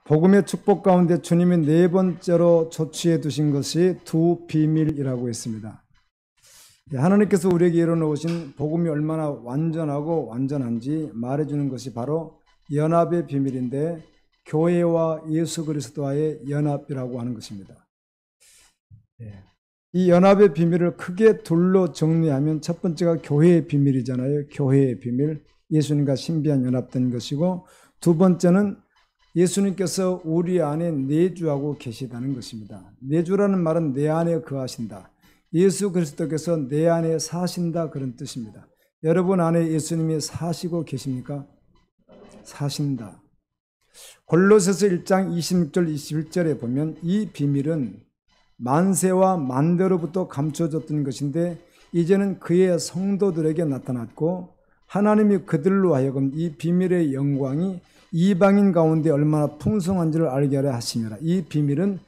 복음의 축복 가운데 주님이 네 번째로 조치해 두신 것이 두 비밀이라고 했습니다. 하나님께서 우리에게 이뤄놓으신 복음이 얼마나 완전하고 완전한지 말해주는 것이 바로 연합의 비밀인데, 교회와 예수 그리스도와의 연합이라고 하는 것입니다. 이 연합의 비밀을 크게 둘로 정리하면 첫 번째가 교회의 비밀이잖아요. 교회의 비밀, 예수님과 신비한 연합된 것이고, 두 번째는 예수님께서 우리 안에 내주하고 계시다는 것입니다. 내주라는 말은 내 안에 거하신다. 예수 그리스도께서 내 안에 사신다, 그런 뜻입니다. 여러분 안에 예수님이 사시고 계십니까? 사신다. 골로새서 1장 26절 21절에 보면 이 비밀은 만세와 만대로부터 감춰졌던 것인데 이제는 그의 성도들에게 나타났고, 하나님이 그들로 하여금 이 비밀의 영광이 이방인 가운데 얼마나 풍성한지를 알게 하려 하심이라. 이 비밀은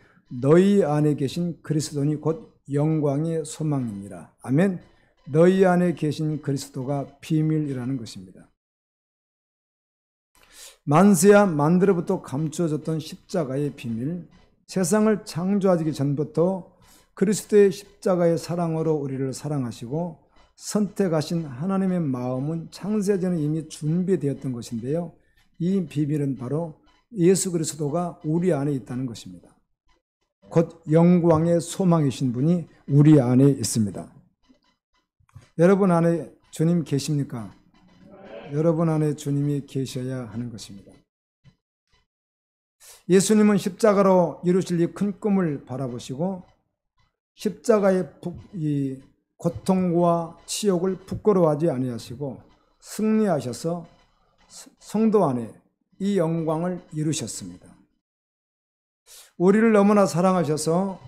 너희 안에 계신 그리스도니 곧 영광의 소망입니다. 아멘. 너희 안에 계신 그리스도가 비밀이라는 것입니다. 만세와 만대로부터 감추어졌던 십자가의 비밀, 세상을 창조하기 전부터 그리스도의 십자가의 사랑으로 우리를 사랑하시고 선택하신 하나님의 마음은 창세전에 이미 준비되었던 것인데요. 이 비밀은 바로 예수 그리스도가 우리 안에 있다는 것입니다. 곧 영광의 소망이신 분이 우리 안에 있습니다. 여러분 안에 주님 계십니까? 여러분 안에 주님이 계셔야 하는 것입니다. 예수님은 십자가로 이루실 이 큰 꿈을 바라보시고 십자가의 이 고통과 치욕을 부끄러워하지 아니하시고 승리하셔서 성도 안에 이 영광을 이루셨습니다. 우리를 너무나 사랑하셔서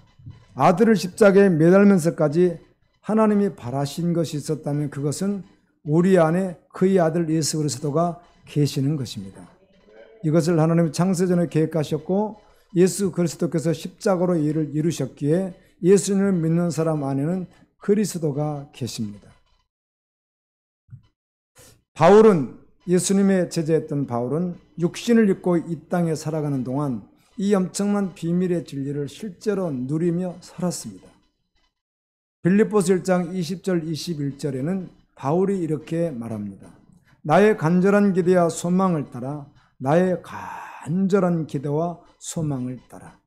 아들을 십자가에 매달면서까지 하나님이 바라신 것이 있었다면 그것은 우리 안에 그의 아들 예수 그리스도가 계시는 것입니다. 이것을 하나님이 창세전에 계획하셨고 예수 그리스도께서 십자가로 이를 이루셨기에 예수님을 믿는 사람 안에는 그리스도가 계십니다. 예수님의 제자였던 바울은 육신을 입고 이 땅에 살아가는 동안 이 엄청난 비밀의 진리를 실제로 누리며 살았습니다. 빌립보서 1장 20절 21절에는 바울이 이렇게 말합니다. 나의 간절한 기대와 소망을 따라, 나의 간절한 기대와 소망을 따라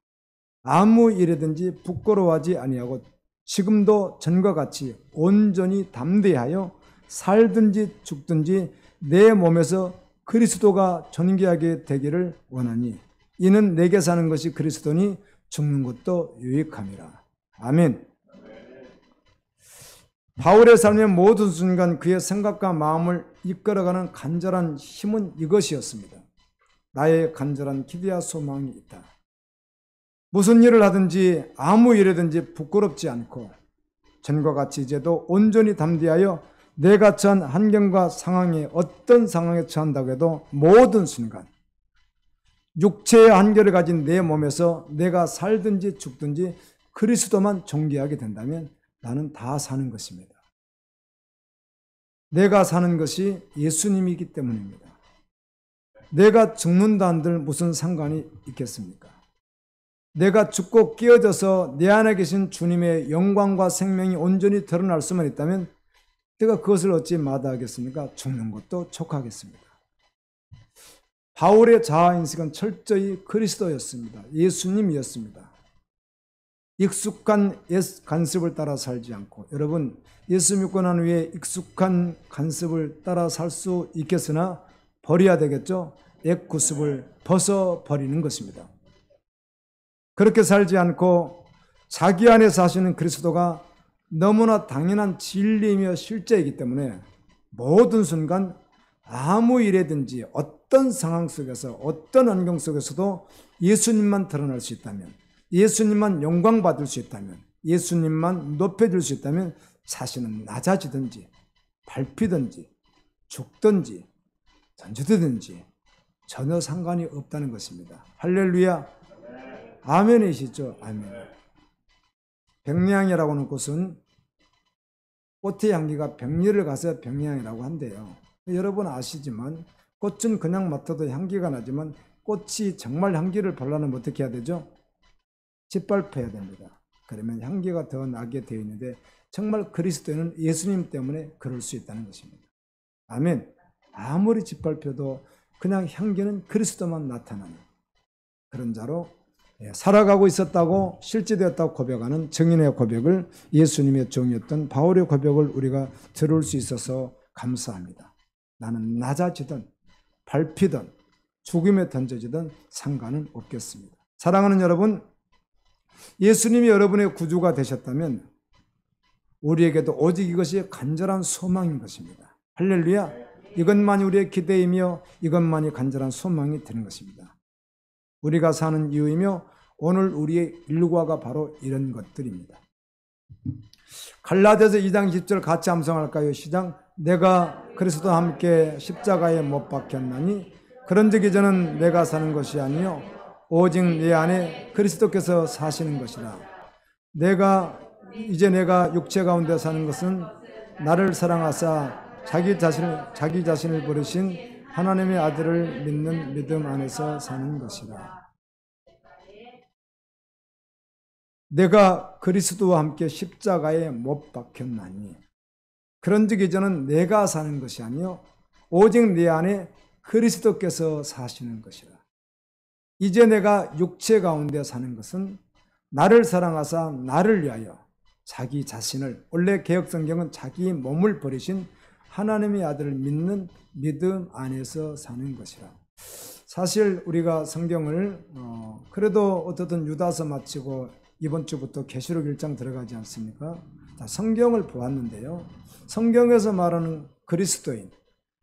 아무 일이든지 부끄러워하지 아니하고 지금도 전과 같이 온전히 담대하여 살든지 죽든지 내 몸에서 그리스도가 존귀하게 되기를 원하니 이는 내게 사는 것이 그리스도니 죽는 것도 유익함이라. 아멘. 바울의 삶의 모든 순간 그의 생각과 마음을 이끌어가는 간절한 힘은 이것이었습니다. 나의 간절한 기대와 소망이 있다. 무슨 일을 하든지 아무 일이든지 부끄럽지 않고 전과 같이 이제도 온전히 담대하여 내가 처한 환경과 상황에 어떤 상황에 처한다고 해도 모든 순간 육체의 한계를 가진 내 몸에서 내가 살든지 죽든지 그리스도만 존귀하게 된다면 나는 다 사는 것입니다. 내가 사는 것이 예수님이기 때문입니다. 내가 죽는다 한들 무슨 상관이 있겠습니까? 내가 죽고 깨어져서 내 안에 계신 주님의 영광과 생명이 온전히 드러날 수만 있다면 내가 그것을 어찌 마다하겠습니까? 죽는 것도 촉하겠습니다. 바울의 자아인식은 철저히 그리스도였습니다. 예수님이었습니다. 익숙한 옛 관습을 따라 살지 않고, 여러분 예수 믿고 난 후에 익숙한 관습을 따라 살 수 있겠으나 버려야 되겠죠. 옛 구습을 벗어버리는 것입니다. 그렇게 살지 않고 자기 안에 사시는 그리스도가 너무나 당연한 진리이며 실제이기 때문에 모든 순간 아무 일이든지 어떤 상황 속에서 어떤 환경 속에서도 예수님만 드러날 수 있다면, 예수님만 영광받을 수 있다면, 예수님만 높여줄 수 있다면 자신은 낮아지든지 밟히든지 죽든지 던져지든지 전혀 상관이 없다는 것입니다. 할렐루야. 아멘이시죠? 아멘. 백리향이라고 하는 꽃은 꽃의 향기가 백리를 가서 백리향이라고 한대요. 여러분 아시지만 꽃은 그냥 맡아도 향기가 나지만 꽃이 정말 향기를 발라면 어떻게 해야 되죠? 짓밟혀야 됩니다. 그러면 향기가 더 나게 되어 있는데 정말 그리스도인은 예수님 때문에 그럴 수 있다는 것입니다. 아멘. 아무리 짓밟혀도 그냥 향기는 그리스도만 나타나는 그런 자로 살아가고 있었다고 실제되었다고 고백하는 증인의 고백을, 예수님의 종이었던 바울의 고백을 우리가 들을 수 있어서 감사합니다. 나는 낮아지든 밟히든 죽음에 던져지든 상관은 없겠습니다. 사랑하는 여러분, 예수님이 여러분의 구주가 되셨다면 우리에게도 오직 이것이 간절한 소망인 것입니다. 할렐루야. 이것만이 우리의 기대이며 이것만이 간절한 소망이 되는 것입니다. 우리가 사는 이유이며 오늘 우리의 일과가 바로 이런 것들입니다. 갈라디아서 2장 20절 같이 암송할까요? 시작. 내가 그리스도와 함께 십자가에 못 박혔나니 그런즉 이제는 내가 사는 것이 아니요 오직 내 안에 그리스도께서 사시는 것이라. 이제 내가 육체 가운데 사는 것은 나를 사랑하사 자기 자신을 버리신 하나님의 아들을 믿는 믿음 안에서 사는 것이라. 내가 그리스도와 함께 십자가에 못 박혔나니 그런즉 이제는 내가 사는 것이 아니요 오직 내 안에 그리스도께서 사시는 것이라. 이제 내가 육체 가운데 사는 것은 나를 사랑하사 나를 위하여 자기 자신을, 원래 개역성경은 자기 몸을 버리신 하나님의 아들을 믿는 믿음 안에서 사는 것이라. 사실 우리가 성경을 그래도 어떻든 유다서 마치고 이번 주부터 계시록 1장 들어가지 않습니까? 자, 성경을 보았는데요. 성경에서 말하는 그리스도인,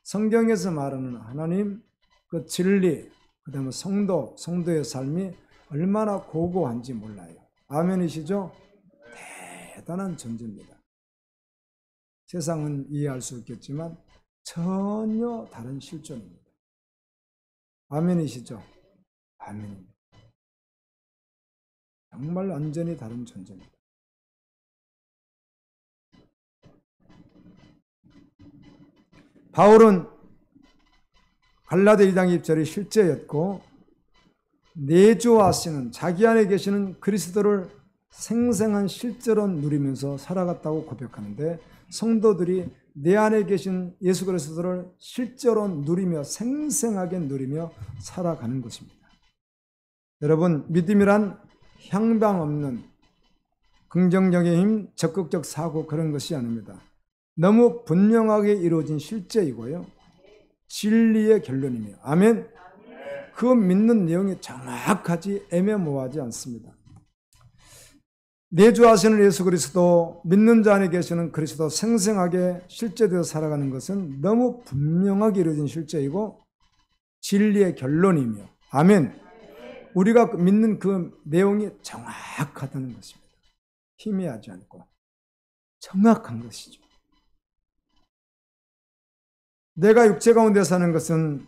성경에서 말하는 하나님, 그 진리, 그 다음에 성도의 삶이 얼마나 고고한지 몰라요. 아멘이시죠? 대단한 존재입니다. 세상은 이해할 수 없겠지만 전혀 다른 실존입니다. 아멘이시죠? 아멘입니다. 정말 완전히 다른 존재입니다. 바울은 갈라디아 2장 2절이 실제였고 내주하시는 자기 안에 계시는 그리스도를 생생한 실제로 누리면서 살아갔다고 고백하는데, 성도들이 내 안에 계신 예수 그리스도를 실제로 누리며 생생하게 누리며 살아가는 것입니다. 여러분, 믿음이란 향방 없는 긍정적인 힘, 적극적 사고 그런 것이 아닙니다. 너무 분명하게 이루어진 실제이고요. 진리의 결론이며, 아멘. 그 믿는 내용이 정확하지 애매모호하지 않습니다. 내주하시는 예수 그리스도, 믿는 자 안에 계시는 그리스도 생생하게 실제되어 살아가는 것은 너무 분명하게 이루어진 실제이고 진리의 결론이며, 아멘. 우리가 믿는 그 내용이 정확하다는 것입니다. 희미하지 않고 정확한 것이죠. 내가 육체 가운데 사는 것은,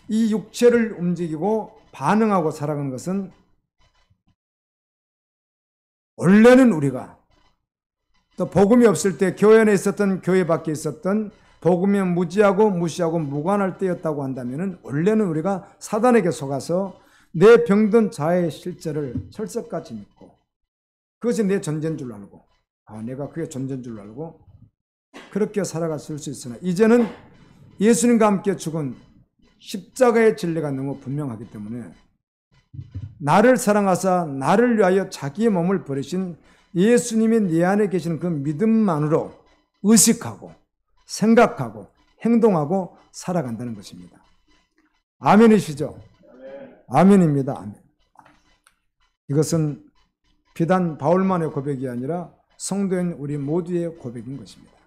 이 육체를 움직이고 반응하고 살아가는 것은 원래는 우리가 또 복음이 없을 때 교회 안에 있었던, 교회 밖에 있었던, 복음이 무지하고 무시하고 무관할 때였다고 한다면 원래는 우리가 사단에게 속아서 내 병든 자의 실제를 철석같이 믿고 그것이 내 존재인 줄 알고, 내가 그게 존재인 줄 알고 그렇게 살아갔을 수 있으나, 이제는 예수님과 함께 죽은 십자가의 진리가 너무 분명하기 때문에 나를 사랑하사 나를 위하여 자기의 몸을 버리신 예수님이 내 안에 계시는 그 믿음만으로 의식하고 생각하고 행동하고 살아간다는 것입니다. 아멘이시죠? 아멘입니다. 아멘. 이것은 비단 바울만의 고백이 아니라 성도인 우리 모두의 고백인 것입니다.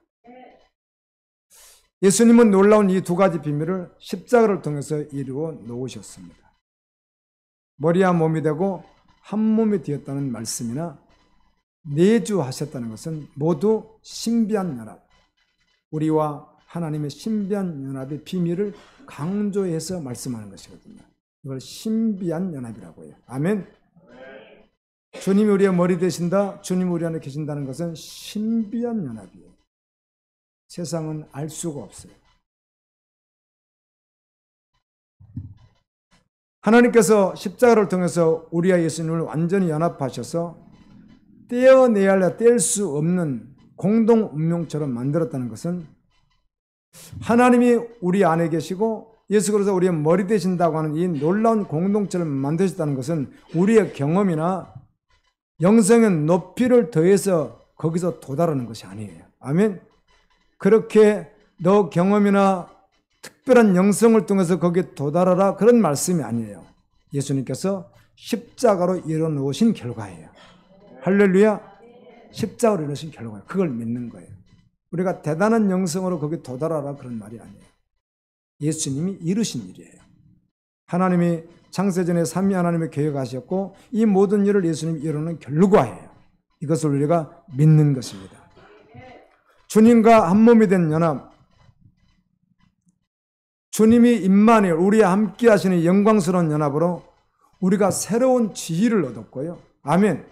예수님은 놀라운 이 두 가지 비밀을 십자가를 통해서 이루어 놓으셨습니다. 머리와 몸이 되고 한 몸이 되었다는 말씀이나 내주하셨다는 것은 모두 신비한 연합, 우리와 하나님의 신비한 연합의 비밀을 강조해서 말씀하는 것이거든요. 이걸 신비한 연합이라고 해요. 아멘. 주님이 우리의 머리 되신다, 주님이 우리 안에 계신다는 것은 신비한 연합이에요. 세상은 알 수가 없어요. 하나님께서 십자가를 통해서 우리와 예수님을 완전히 연합하셔서 떼어내야 할 뗄 수 없는 공동 운명처럼 만들었다는 것은 하나님이 우리 안에 계시고 예수 그리스도 우리의 머리 되신다고 하는 이 놀라운 공동체를 만드셨다는 것은 우리의 경험이나 영성의 높이를 더해서 거기서 도달하는 것이 아니에요. 아멘. 그렇게 너 경험이나 특별한 영성을 통해서 거기에 도달하라 그런 말씀이 아니에요. 예수님께서 십자가로 이뤄놓으신 결과예요. 할렐루야. 십자가로 이루신 결과예요. 그걸 믿는 거예요. 우리가 대단한 영성으로 거기 도달하라 그런 말이 아니에요. 예수님이 이루신 일이에요. 하나님이 창세전에 삼위 하나님의 계획하셨고 이 모든 일을 예수님이 이루는 결과예요. 이것을 우리가 믿는 것입니다. 주님과 한 몸이 된 연합, 주님이 임마누엘 우리와 함께 하시는 영광스러운 연합으로 우리가 새로운 지위를 얻었고요. 아멘.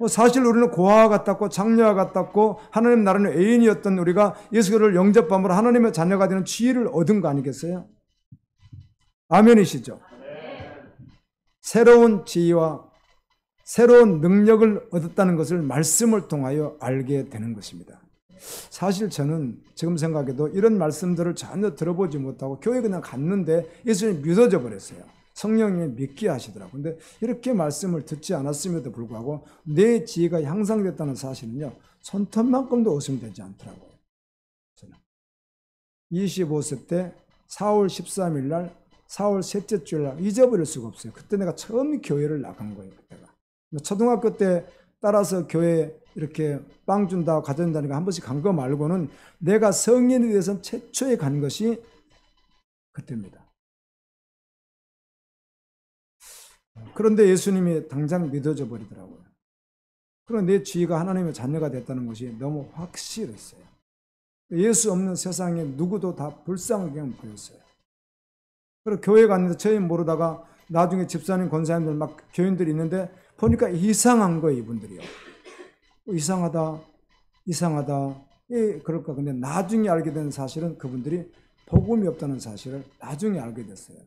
사실 우리는 고아와 같았고 장녀와 같았고 하나님 나라는 애인이었던 우리가 예수를 영접함으로 하나님의 자녀가 되는 지위를 얻은 거 아니겠어요? 아멘이시죠? 새로운 지위와 새로운 능력을 얻었다는 것을 말씀을 통하여 알게 되는 것입니다. 사실 저는 지금 생각해도 이런 말씀들을 전혀 들어보지 못하고 교회 그냥 갔는데 예수님이 믿어져 버렸어요. 성령님이 믿게 하시더라고요. 근데 이렇게 말씀을 듣지 않았음에도 불구하고 내 지혜가 향상됐다는 사실은요, 손톱만큼도 의심되지 않더라고요. 저는 25세 때 4월 13일 날 4월 셋째 주일 날 잊어버릴 수가 없어요. 그때 내가 처음 교회를 나간 거예요. 그때가. 초등학교 때 따라서 교회 이렇게 빵 준다 가져준다니까 한 번씩 간 거 말고는 내가 성인이 돼서 최초에 간 것이 그때입니다. 그런데 예수님이 당장 믿어져 버리더라고요. 그런데 내 지위가 하나님의 자녀가 됐다는 것이 너무 확실했어요. 예수 없는 세상에 누구도 다 불쌍하게 보였어요. 그리고 교회 갔는데 처음 모르다가 나중에 집사님, 권사님들 막 교인들이 있는데 보니까 이상한 거예요, 이분들이요. 이상하다. 예, 그럴까. 근데 나중에 알게 된 사실은 그분들이 복음이 없다는 사실을 나중에 알게 됐어요.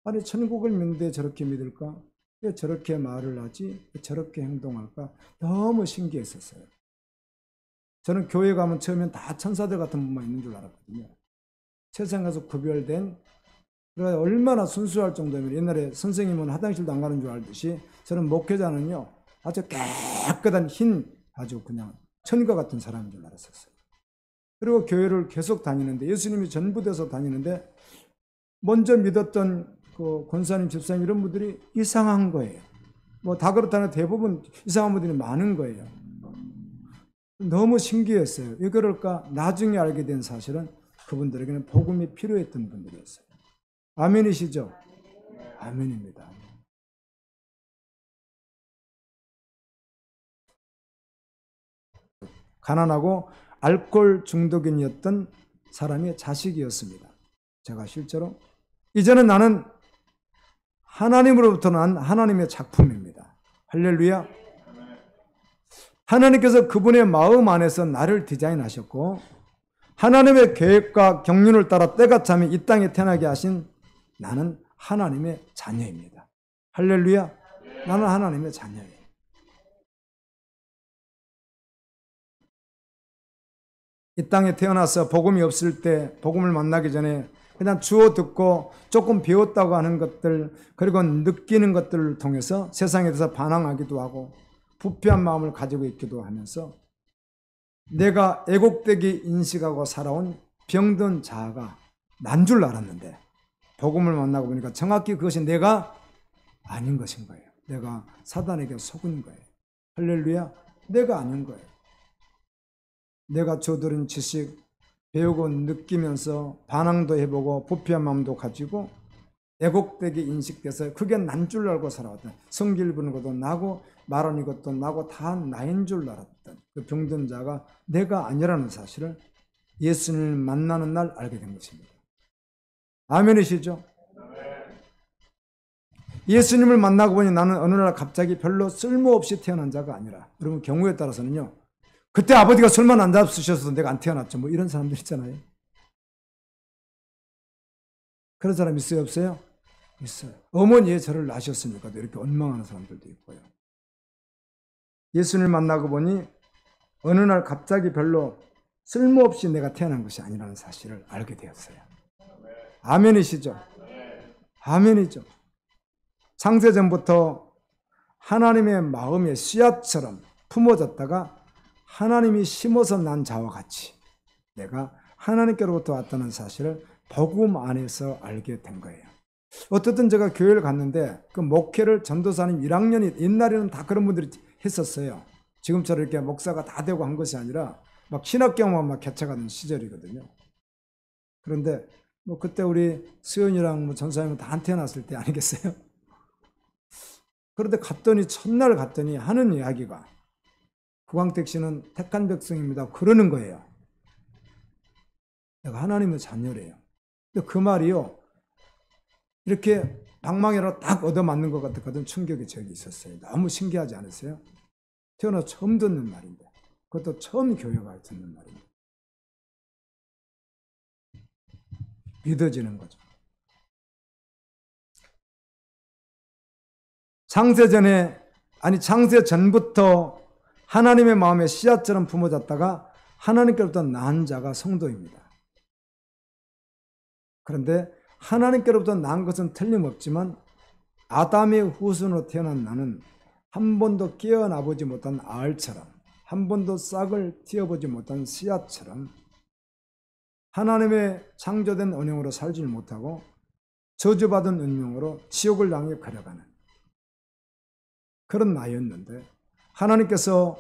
아니, 천국을 믿는데 저렇게 믿을까? 왜 저렇게 말을 하지? 왜 저렇게 행동할까? 너무 신기했었어요. 저는 교회 가면 처음엔 다 천사들 같은 분만 있는 줄 알았거든요. 세상에서 구별된, 그러니까 얼마나 순수할 정도면 옛날에 선생님은 화장실도 안 가는 줄 알듯이 저는 목회자는요, 아주 깨끗한 흰, 아주 그냥 천과 같은 사람인 줄 알았었어요. 그리고 교회를 계속 다니는데, 예수님이 전부 돼서 다니는데, 먼저 믿었던 그 권사님, 집사님 이런 분들이 이상한 거예요. 뭐 다 그렇다는 대부분 이상한 분들이 많은 거예요. 너무 신기했어요. 왜 그럴까? 나중에 알게 된 사실은 그분들에게는 복음이 필요했던 분들이었어요. 아멘이시죠? 아멘입니다. 가난하고 알코올 중독인이었던 사람의 자식이었습니다. 제가 실제로 이제는 나는 하나님으로부터 난 하나님의 작품입니다. 할렐루야. 하나님께서 그분의 마음 안에서 나를 디자인하셨고 하나님의 계획과 경륜을 따라 때가 차면 이 땅에 태어나게 하신 나는 하나님의 자녀입니다. 할렐루야. 나는 하나님의 자녀예요. 이 땅에 태어나서 복음이 없을 때 복음을 만나기 전에 그냥 주워 듣고 조금 배웠다고 하는 것들, 그리고 느끼는 것들을 통해서 세상에 대해서 반항하기도 하고 부패한 마음을 가지고 있기도 하면서 내가 애곡되게 인식하고 살아온 병든 자아가 난 줄 알았는데 복음을 만나고 보니까 정확히 그것이 내가 아닌 것인 거예요. 내가 사단에게 속은 거예요. 할렐루야. 내가 아닌 거예요. 내가 저들은 지식 배우고 느끼면서 반항도 해보고 부패한 마음도 가지고 애곡되게 인식돼서 그게 난 줄 알고 살아왔던, 성질 부는 것도 나고 말하는 것도 나고 다 나인 줄 알았던 그 병든 자가 내가 아니라는 사실을 예수님을 만나는 날 알게 된 것입니다. 아멘이시죠? 예수님을 만나고 보니 나는 어느 날 갑자기 별로 쓸모없이 태어난 자가 아니라, 여러분 경우에 따라서는요, 그때 아버지가 술만 안 잡수셔서 내가 안 태어났죠. 뭐 이런 사람들 있잖아요. 그런 사람 있어요, 없어요? 있어요. 어머니의 저를 낳으셨습니까? 이렇게 원망하는 사람들도 있고요. 예수님을 만나고 보니 어느 날 갑자기 별로 쓸모없이 내가 태어난 것이 아니라는 사실을 알게 되었어요. 아멘이시죠? 아멘이죠. 창세전부터 하나님의 마음의 씨앗처럼 품어졌다가 하나님이 심어서 난 자와 같이 내가 하나님께로부터 왔다는 사실을 복음 안에서 알게 된 거예요. 어쨌든 제가 교회를 갔는데 그 목회를 전도사님 1학년이 옛날에는 다 그런 분들이 했었어요. 지금처럼 이렇게 목사가 다 되고 한 것이 아니라 막 신학경만 막 개척하는 시절이거든요. 그런데 뭐 그때 우리 수연이랑 뭐 전사님은 다 안 태어났을 때 아니겠어요? 그런데 갔더니 첫날 갔더니 하는 이야기가 구광택 씨는 택한 백성입니다. 그러는 거예요. 내가 하나님의 자녀래요. 근데 그 말이요. 이렇게 방망이로 딱 얻어맞는 것 같았거든. 충격이 저기 있었어요. 너무 신기하지 않으세요? 태어나 처음 듣는 말인데. 그것도 처음 교회가 듣는 말인데. 믿어지는 거죠. 창세 전부터 하나님의 마음에 씨앗처럼 품어졌다가 하나님께로부터 낳은 자가 성도입니다. 그런데 하나님께로부터 낳은 것은 틀림없지만 아담의 후손으로 태어난 나는 한 번도 깨어나보지 못한 알처럼 한 번도 싹을 틔어보지 못한 씨앗처럼 하나님의 창조된 언형으로 살지 못하고 저주받은 운명으로 지옥을 향해 가려가는 그런 나였는데 하나님께서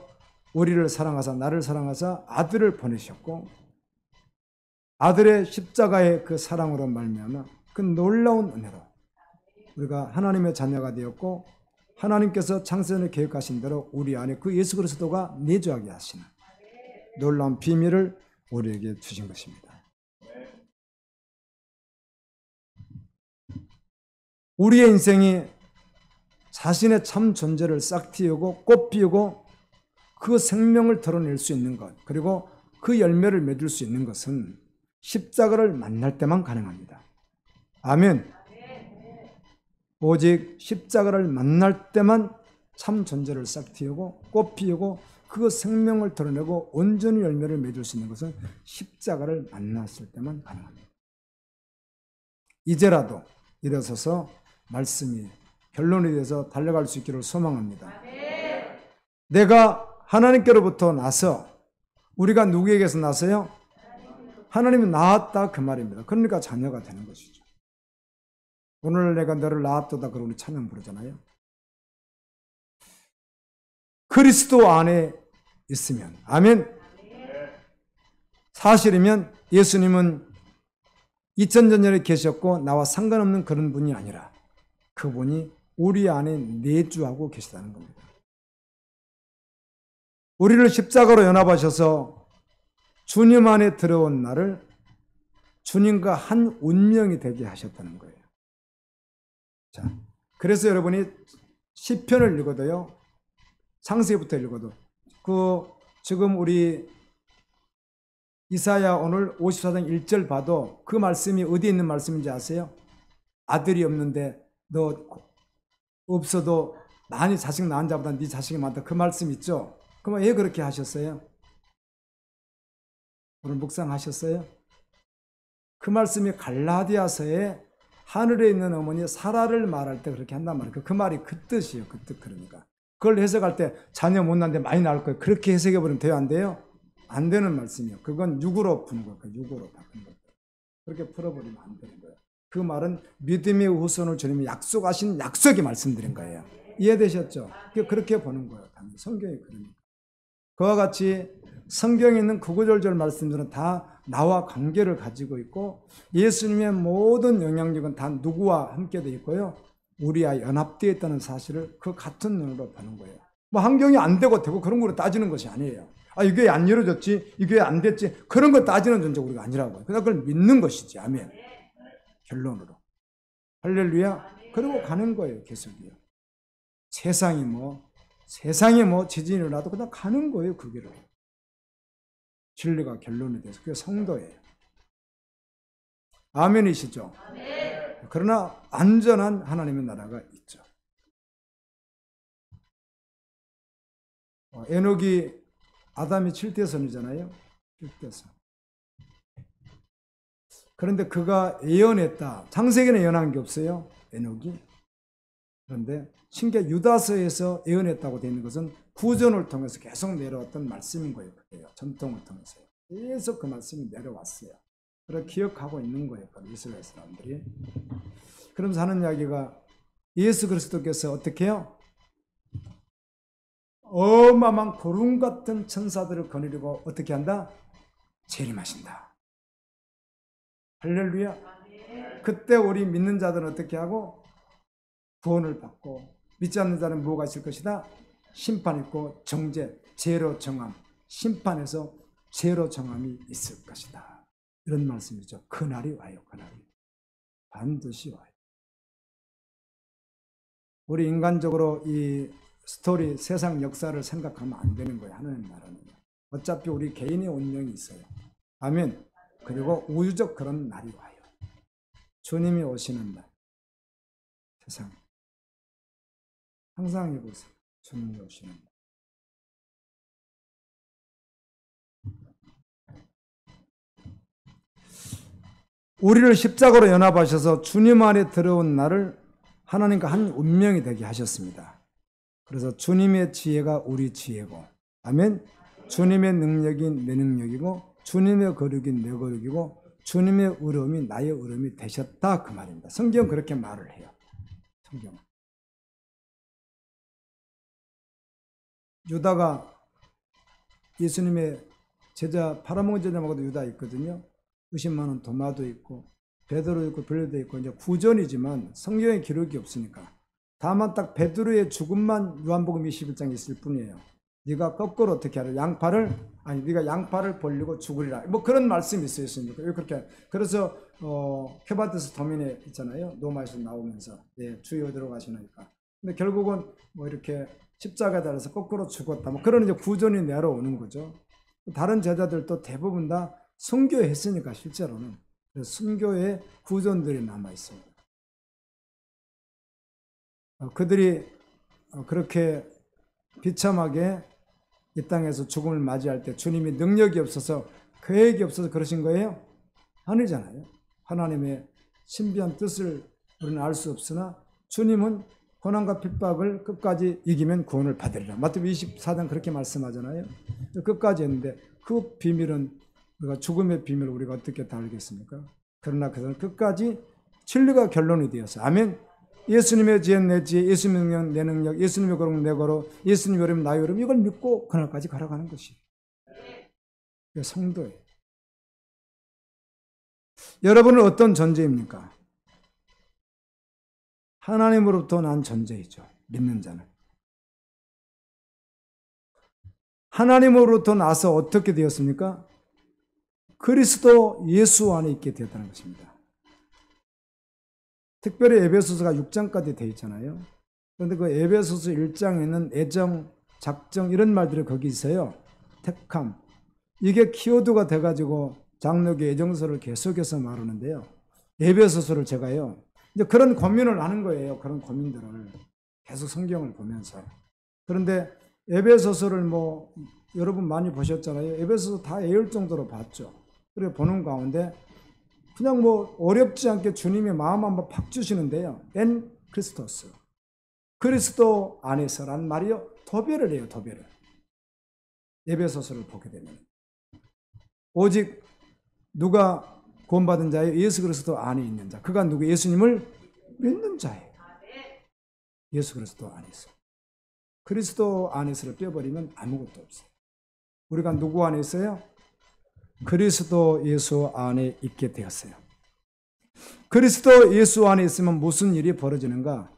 우리를 사랑하사 나를 사랑하사 아들을 보내셨고 아들의 십자가의 그 사랑으로 말미암아 그 놀라운 은혜로 우리가 하나님의 자녀가 되었고 하나님께서 창세전에 계획하신 대로 우리 안에 그 예수 그리스도가 내주하게 하시는 놀라운 비밀을 우리에게 주신 것입니다. 우리의 인생이 자신의 참 존재를 싹 틔우고 꽃 피우고 그 생명을 드러낼 수 있는 것 그리고 그 열매를 맺을 수 있는 것은 십자가를 만날 때만 가능합니다. 아멘. 오직 십자가를 만날 때만 참 존재를 싹 틔우고 꽃 피우고 그 생명을 드러내고 온전히 열매를 맺을 수 있는 것은 십자가를 만났을 때만 가능합니다. 이제라도 일어서서 말씀이 결론에 대해서 달려갈 수 있기를 소망합니다. 내가 하나님께로부터 나서 우리가 누구에게서 나서요? 하나님이 낳았다 그 말입니다. 그러니까 자녀가 되는 것이죠. 오늘 내가 너를 낳았도다 그러고 우리 찬양 부르잖아요. 그리스도 안에 있으면 아멘. 사실이면 예수님은 2000년 전에 계셨고 나와 상관없는 그런 분이 아니라 그분이 우리 안에 내주하고 계시다는 겁니다. 우리를 십자가로 연합하셔서 주님 안에 들어온 나를 주님과 한 운명이 되게 하셨다는 거예요. 자, 그래서 여러분이 시편을 읽어도요, 창세기부터 읽어도 지금 우리 이사야 오늘 54장 1절 봐도 그 말씀이 어디에 있는 말씀인지 아세요? 아들이 없는데 너 없어도 많이 자식 낳은 자보다 네 자식이 많다. 그 말씀 있죠? 그럼 왜 그렇게 하셨어요? 오늘 묵상하셨어요? 그 말씀이 갈라디아서에 하늘에 있는 어머니 사라를 말할 때 그렇게 한단 말이에요. 그 말이 그 뜻이에요. 그 뜻 그러니까. 그걸 해석할 때 자녀 못 낳는데 많이 낳을 거예요. 그렇게 해석해버리면 돼요? 안 돼요? 안 되는 말씀이에요. 그건 육으로 푸는 거예요. 육으로 바꾸는 거예요. 그렇게 풀어버리면 안 되는 거예요. 그 말은 믿음의 후손을 주님이 약속하신 약속이 말씀드린 거예요. 이해되셨죠? 그렇게 보는 거예요. 성경이 그러니까. 그와 같이 성경에 있는 구구절절 말씀들은 다 나와 관계를 가지고 있고 예수님의 모든 영향력은 다 누구와 함께 되어 있고요. 우리와 연합되어 있다는 사실을 그 같은 눈으로 보는 거예요. 뭐 환경이 안 되고 되고 그런 거로 따지는 것이 아니에요. 이게 안 이루어졌지, 이게 안 됐지, 그런 거 따지는 존재가 우리가 아니라고요. 그냥 그걸 믿는 것이지. 아멘. 결론으로. 할렐루야. 그러고 가는 거예요. 계속이요. 세상에 뭐 지진이 일어나도 그냥 가는 거예요. 그 길을. 진리가 결론이 돼서 그게 성도예요. 아멘이시죠? 아멘. 그러나 안전한 하나님의 나라가 있죠. 에녹이 아담이 7대손이잖아요. 7대손. 그런데 그가 예언했다. 창세기는 예언한 게 없어요. 에녹이. 그런데 신계 유다서에서 예언했다고 되어 있는 것은 구전을 통해서 계속 내려왔던 말씀인 거예요. 그게요. 전통을 통해서. 계속 그 말씀이 내려왔어요. 그걸 기억하고 있는 거예요. 이스라엘 사람들이. 그러면서 하는 이야기가 예수 그리스도께서 어떻게 해요? 어마어마한 구름 같은 천사들을 거느리고 어떻게 한다? 재림하신다. 할렐루야. 그때 우리 믿는 자들은 어떻게 하고? 구원을 받고, 믿지 않는 자는 뭐가 있을 것이다? 심판 있고 정죄, 죄로 정함, 심판에서 죄로 정함이 있을 것이다. 이런 말씀이죠. 그날이 와요. 그날이. 반드시 와요. 우리 인간적으로 이 스토리, 세상 역사를 생각하면 안 되는 거예요. 하나님 나라는. 어차피 우리 개인의 운명이 있어요. 아멘. 그리고 우주적 그런 날이 와요. 주님이 오시는 날. 세상. 항상 해보세요. 주님이 오시는 날. 우리를 십자가로 연합하셔서 주님 안에 들어온 나를 하나님과 한 운명이 되게 하셨습니다. 그래서 주님의 지혜가 우리 지혜고, 아멘. 주님의 능력이 내 능력이고, 주님의 거룩이 내 거룩이고, 주님의 의로움이 나의 의로움이 되셨다, 그 말입니다. 성경은 그렇게 말을 해요. 성경은. 유다가 예수님의 제자, 팔아먹은 제자마도 유다 있거든요. 의심많은 도마도 있고 베드로 있고 빌레도 있고, 이제 구전이지만 성경에 기록이 없으니까. 다만 딱 베드로의 죽음만 요한복음 21장에 있을 뿐이에요. 네가 거꾸로 어떻게 하라? 네가 양팔을 벌리고 죽으리라. 뭐 그런 말씀이 있어요. 왜 그렇게? 그래서 케바드스 도민에 있잖아요. 로마에서 나오면서 주여 들어가시니까. 근데 결국은 뭐 이렇게 십자가에 달아서 거꾸로 죽었다. 뭐 그런 이제 구전이 내려오는 거죠. 다른 제자들도 대부분 다 순교했으니까 실제로는. 그래서 순교의 구전들이 남아 있습니다. 그들이 그렇게 비참하게 이 땅에서 죽음을 맞이할 때 주님이 능력이 없어서, 계획이 없어서 그러신 거예요? 아니잖아요. 하나님의 신비한 뜻을 우리는 알 수 없으나 주님은 고난과 핍박을 끝까지 이기면 구원을 받으리라. 마태복음 24장 그렇게 말씀하잖아요. 끝까지 했는데 그 비밀은, 우리가 죽음의 비밀을 우리가 어떻게 다 알겠습니까? 그러나 그들은 끝까지 진리가 결론이 되었어요. 아멘. 예수님의 지혜는 내 지혜, 예수님의 능력 내 능력, 예수님의 거룩 내 거룩, 예수님의 여름 나의 여름, 이걸 믿고 그날까지 걸어가는 것이 성도예요. 여러분은 어떤 존재입니까? 하나님으로부터 난 존재이죠. 믿는 자는. 하나님으로부터 나서 어떻게 되었습니까? 그리스도 예수 안에 있게 되었다는 것입니다. 특별히 에베소서가 6장까지 되어 있잖아요. 그런데 그 에베소서 1장에는 애정, 작정 이런 말들이 거기 있어요. 택함. 이게 키워드가 돼가지고 장로교 애정서를 계속해서 말하는데요. 에베소서를 제가요, 이제 그런 고민을 하는 거예요. 그런 고민들을 계속 성경을 보면서. 그런데 에베소서를 뭐 여러분 많이 보셨잖아요. 에베소서 다 외울 정도로 봤죠. 그래 보는 가운데 그냥 뭐 어렵지 않게 주님의 마음 한번 팍 주시는데요. 엔 크리스토스. 그리스도 안에서란 말이요. 도배를 해요. 도배를. 에베소서를 보게 되면. 오직 누가 구원받은 자예요? 예수 그리스도 안에 있는 자. 그가 누구? 예수님을 믿는 자예요. 예수 그리스도 안에서. 그리스도 안에서를 빼버리면 아무것도 없어요. 우리가 누구 안에 있어요? 그리스도 예수 안에 있게 되었어요. 그리스도 예수 안에 있으면 무슨 일이 벌어지는가?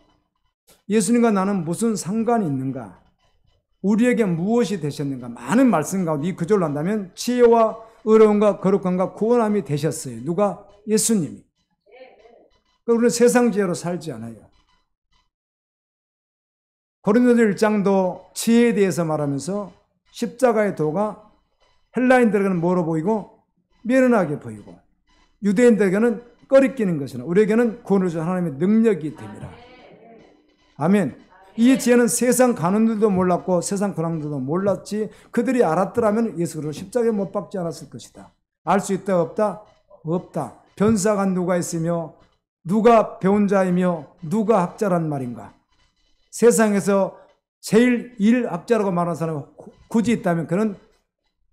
예수님과 나는 무슨 상관이 있는가? 우리에게 무엇이 되셨는가? 많은 말씀 가운데 이 구절로 한다면 지혜와 의로움과 거룩함과 구원함이 되셨어요. 누가? 예수님이. 우리는 세상 지혜로 살지 않아요. 고린도서 1장도 지혜에 대해서 말하면서 십자가의 도가 헬라인들에게는 뭐로 보이고? 미련하게 보이고, 유대인들에게는 꺼리끼는 것이나 우리에게는 구원을 주신 하나님의 능력이 됩니다. 아멘. 이 지혜는 세상 간원들도 몰랐고 세상 권왕들도 몰랐지 그들이 알았더라면 예수 그리스도를 십자가에 못 박지 않았을 것이다. 알 수 있다 없다? 없다. 변사가 누가 있으며 누가 배운 자이며 누가 학자란 말인가? 세상에서 제일 일학자라고 말하는 사람이 굳이 있다면 그는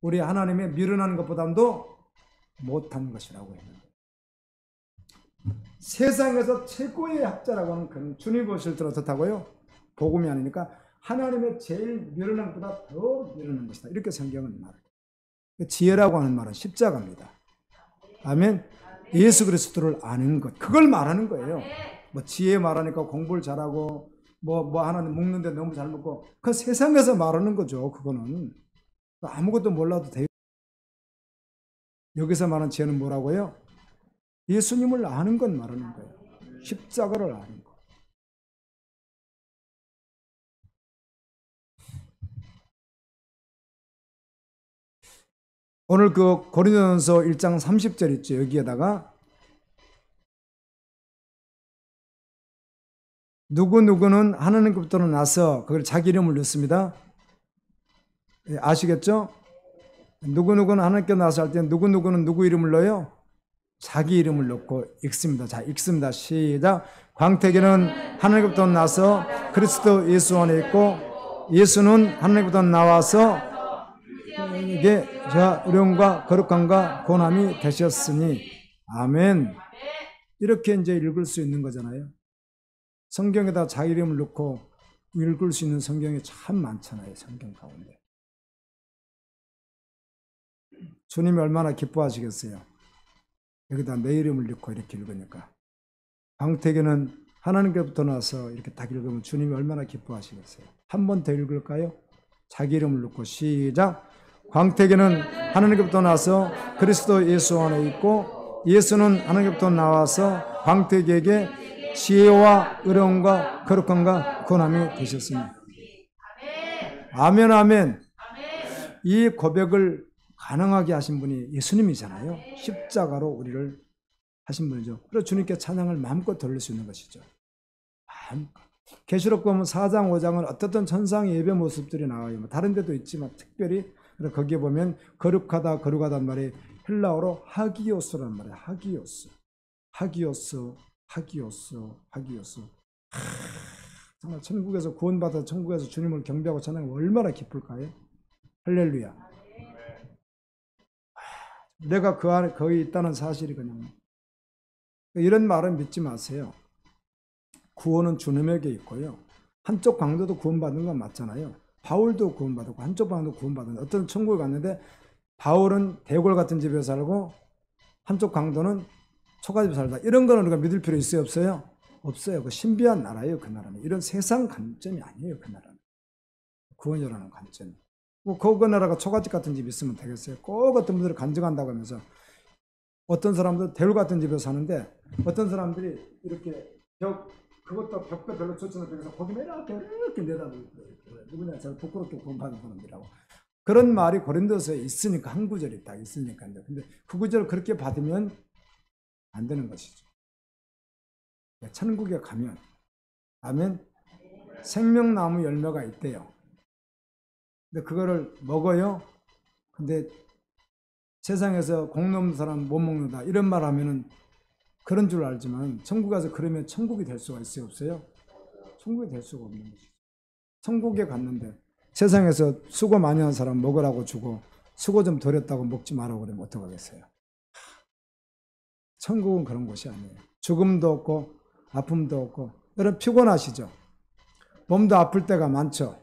우리 하나님의 미련한 것보다도 못한 것이라고 해요. 세상에서 최고의 학자라고 하는 그는 주님 보실 때 어떻다고요? 복음이 아니니까 하나님의 제일 미련한 것보다 더 미련한 것이다. 이렇게 성경은 말해요. 지혜라고 하는 말은 십자가입니다. 아멘. 예수 그리스도를 아는 것, 그걸 말하는 거예요. 뭐 지혜 말하니까 공부를 잘하고 뭐 하나는 먹는데 너무 잘 먹고 그 세상에서 말하는 거죠. 그거는 아무것도 몰라도 돼요. 여기서 말하는 지혜는 뭐라고요? 예수님을 아는 것 말하는 거예요. 십자가를 아는 것. 오늘 그 고린도전서 1장 30절 있죠. 여기에다가 누구누구는 하나님께로부터 나서 그걸 자기 이름을 넣습니다. 아시겠죠? 누구누구는 하나님께 나서 할 때 누구누구는 누구 이름을 넣어요? 자기 이름을 넣고 읽습니다. 자, 읽습니다. 시작. 광택에는 하나님께로부터 나서 그리스도 예수 안에 있고 예수는 하나님께로부터 나와서 이게 자 의령과 거룩함과 권함이 되셨으니 아멘. 이렇게 이제 읽을 수 있는 거잖아요. 성경에다 자기 이름을 넣고 읽을 수 있는 성경이 참 많잖아요. 성경 가운데. 주님이 얼마나 기뻐하시겠어요. 여기다 내 이름을 넣고 이렇게 읽으니까. 광택에는 하나님께로부터 나서 이렇게 딱 읽으면 주님이 얼마나 기뻐하시겠어요. 한 번 더 읽을까요? 자기 이름을 넣고 시작. 광택에는 하나님께로부터 나서 그리스도 예수 안에 있고 예수는 하나님께로부터 나와서 광택에게 지혜와 의로움과 거룩함과 권함이 되셨으니 아멘 아멘. 이 고백을 가능하게 하신 분이 예수님이잖아요. 십자가로 우리를 하신 분이죠. 그래서 주님께 찬양을 마음껏 돌릴 수 있는 것이죠. 마음껏. 계시록 보면 4장 5장은 어떻든 천상의 예배 모습들이 나와요. 다른 데도 있지만 특별히 거기에 보면 거룩하다 거룩하다는 말이 헬라어로 하기오스라는 말이에요. 하기오스. 정말 천국에서 구원받아 천국에서 주님을 경배하고 찬양하면 얼마나 기쁠까요? 할렐루야. 내가 그 안에 거기 있다는 사실이 그냥 이런 말은 믿지 마세요. 구원은 주님에게 있고요. 한쪽 강도도 구원받는 건 맞잖아요. 바울도 구원받았고 한쪽 강도도 구원받았는데 어떤 천국에 갔는데 바울은 대골 같은 집에 살고 한쪽 강도는 초가집에 살다. 이런 거는 우리가 믿을 필요 있어요? 없어요? 없어요. 그 신비한 나라예요. 그 나라는. 이런 세상 관점이 아니에요. 그 나라는. 구원이라는 관점이. 뭐 그 나라가 초가집 같은 집이 있으면 되겠어요. 꼭 어떤 분들이 간증한다고 하면서 어떤 사람들 대울 같은 집에 사는데 어떤 사람들이 이렇게 그것도 벽도 별로 좋지 않은 벽에서 거기만 이렇게 내다보고 누구냐 저 부끄럽게 구원받은 사람들이라고 그런 말이 고린도서에 있으니까 한 구절이 딱 있으니까요. 근데 그 구절을 그렇게 받으면 안 되는 것이죠. 천국에 가면 아멘 생명나무 열매가 있대요. 근데 그거를 먹어요. 근데 세상에서 공 없는 사람 못 먹는다 이런 말 하면은 그런 줄 알지만 천국 가서 그러면 천국이 될 수가 있어요? 없어요? 천국이 될 수가 없는 거죠. 천국에 갔는데 세상에서 수고 많이 한 사람 먹으라고 주고 수고 좀 덜 했다고 먹지 말라고 그러면 어떡하겠어요? 천국은 그런 곳이 아니에요. 죽음도 없고 아픔도 없고. 여러분 피곤하시죠? 몸도 아플 때가 많죠?